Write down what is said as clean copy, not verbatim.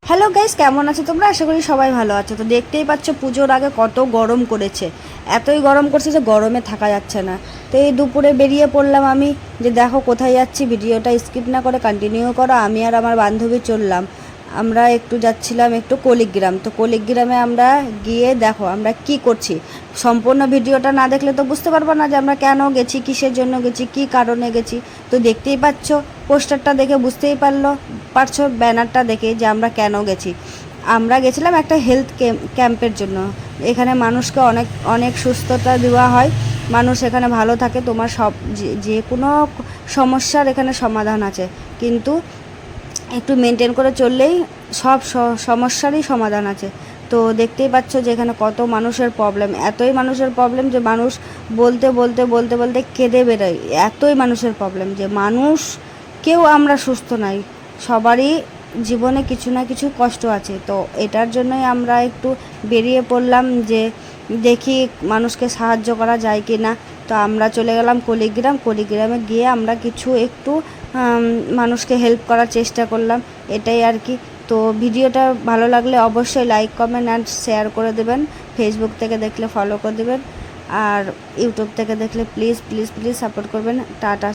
Hello guys, কেমন আছো তোমরা? আশা করি সবাই ভালো আছো। তো দেখতেই পাচ্ছ পুজোর আগে কত গরম করেছে, এতই গরম করছে যে গরমে থাকা যাচ্ছে না। তো এই দুপুরে বেরিয়ে পড়লাম আমি, যে দেখো কোথায় যাচ্ছি, ভিডিওটা স্কিপ না করে কন্টিনিউ করো। আমি আর আমার বান্ধবী চললাম, আমরা একটু যাচ্ছিলাম একটু কলিগ্রাম। তো কলিগ্রামে আমরা গিয়ে দেখো আমরা কি করছি। সম্পূর্ণ ভিডিওটা না দেখলে তো বুঝতে পারবো না যে আমরা কেন গেছি, কিসের জন্য গেছি, কি কারণে গেছি। তো দেখতেই পাচ্ছ, পোস্টারটা দেখে বুঝতেই পারছো, ব্যানারটা দেখে যে আমরা কেন গেছি। আমরা গেছিলাম একটা হেলথ ক্যাম্পের জন্য। এখানে মানুষকে অনেক অনেক সুস্থতা দেওয়া হয়, মানুষ এখানে ভালো থাকে। তোমার সব যে কোনো সমস্যার এখানে সমাধান আছে, কিন্তু একটু মেনটেন করে চললেই সব সমস্যারই সমাধান আছে। তো দেখতেই পাচ্ছ যে এখানে কত মানুষের প্রবলেম, এতই মানুষের প্রবলেম যে মানুষ বলতে বলতে বলতে বলতে কেঁদে বেরোয়। এতই মানুষের প্রবলেম যে মানুষ কেউ আমরা সুস্থ নাই, সবারই জীবনে কিছু না কিছু কষ্ট আছে। তো এটার জন্যই আমরা একটু বেরিয়ে পড়লাম যে দেখি মানুষকে সাহায্য করা যায় কি না। তো আমরা চলে গেলাম কলিগ্রামে গিয়ে আমরা কিছু একটু মানুষকে হেল্প করার চেষ্টা করলাম, এটাই আর কি। তো ভিডিওটা ভালো লাগলে অবশ্যই লাইক কমেন্ট অ্যান্ড শেয়ার করে দেবেন। ফেসবুক থেকে দেখলে ফলো করে দেবেন, আর ইউটিউব থেকে দেখলে প্লিজ প্লিজ প্লিজ সাপোর্ট করবেন। টাটা।